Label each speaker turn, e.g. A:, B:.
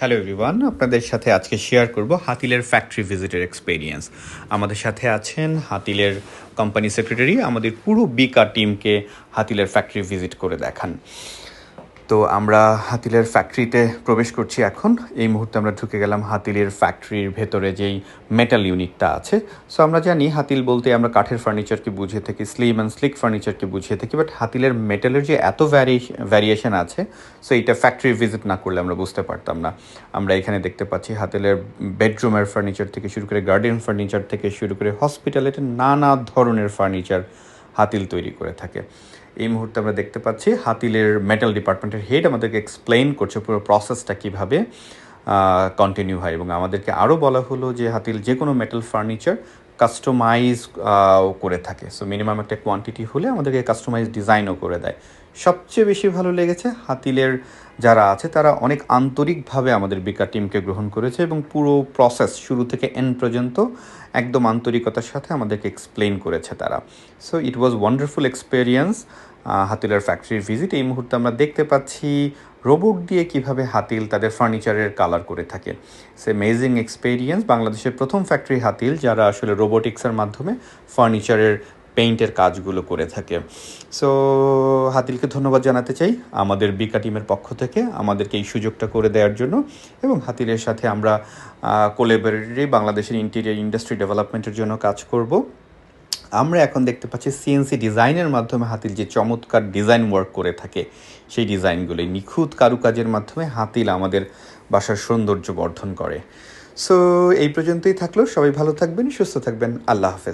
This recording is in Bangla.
A: হ্যালো এভরিওয়ান, আপনাদের সাথে আজকে শেয়ার করব হাতিলের ফ্যাক্টরি ভিজিটের এক্সপেরিয়েন্স। আমাদের সাথে আছেন হাতিলের কোম্পানি সেক্রেটারি, আমাদের পুরো বিকা টিমকে হাতিলের ফ্যাক্টরি ভিজিট করে দেখান। তো আমরা হাতিলের ফ্যাক্টরিতে প্রবেশ করছি এখন। এই মুহূর্তে আমরা ঢুকে গেলাম হাতিলের ফ্যাক্টরির ভেতরে যেই মেটাল ইউনিটটা আছে। সো আমরা জানি হাতিল বলতে আমরা কাঠের ফার্নিচারকে বুঝিয়ে থাকি, স্লিম অ্যান্ড স্লিক ফার্নিচারকে বুঝিয়ে থাকি, বাট হাতিলের মেটালের যে এত ভ্যারিয়েশন আছে, সো এইটা ফ্যাক্টরি ভিজিট না করলে আমরা বুঝতে পারতাম না। আমরা এখানে দেখতে পাচ্ছি হাতিলের বেডরুমের ফার্নিচার থেকে শুরু করে গার্ডেন ফার্নিচার থেকে শুরু করে হসপিটালিটির নানা ধরনের ফার্নিচার হাতিল তৈরি করে থাকে। এই মুহূর্তে আমরা দেখতে পাচ্ছি হাতিলের মেটাল ডিপার্টমেন্টের হেড আমাদেরকে এক্সপ্লেইন করছে পুরো প্রসেসটা কীভাবে কন্টিনিউ হয়, এবং আমাদেরকে আরও বলা হলো যে হাতিল যে কোনো মেটাল ফার্নিচার কাস্টমাইজ করে থাকে। সো মিনিমাম একটা কোয়ান্টিটি হলে আমাদেরকে কাস্টমাইজ ডিজাইনও করে দেয়। সবচেয়ে বেশি ভালো লেগেছে হাতিলের যারা আছে তারা অনেক আন্তরিকভাবে আমাদের বিকা টিমকে গ্রহণ করেছে, এবং পুরো প্রসেস শুরু থেকে এন্ড পর্যন্ত একদম আন্তরিকতার সাথে আমাদেরকে এক্সপ্লেইন করেছে তারা। So it was wonderful experience হাতিলের ফ্যাক্টরির ভিজিট। এই মুহূর্তে আমরা দেখতে পাচ্ছি রোবট দিয়ে কিভাবে হাতিল তাদের ফার্নিচারের কালার করে থাকে। সে অ্যামেজিং এক্সপেরিয়েন্স। বাংলাদেশের প্রথম ফ্যাক্টরি হাতিল যারা আসলে রোবোটিক্সের মাধ্যমে ফার্নিচারের পেইন্টের কাজগুলো করে থাকে। সো হাতিলকে ধন্যবাদ জানাতে চাই আমাদের বিকা টিমের পক্ষ থেকে আমাদেরকে এই সুযোগটা করে দেওয়ার জন্য, এবং হাতিলের সাথে আমরা কোলাবরেটরি বাংলাদেশের ইন্টেরিয়র ইন্ডাস্ট্রি ডেভেলপমেন্টের জন্য কাজ করব। আমরা এখন দেখতে পাচ্ছি সিএনসি ডিজাইনের মাধ্যমে হাতিল যে চমৎকার ডিজাইন ওয়ার্ক করে থাকে, সেই ডিজাইনগুলি নিখুঁত কারুকাজের মাধ্যমে হাতিল আমাদের বাসার সৌন্দর্য বর্ধন করে। সো এই পর্যন্তই থাকলো। সবাই ভালো থাকবেন, সুস্থ থাকবেন। আল্লাহ হাফেজ।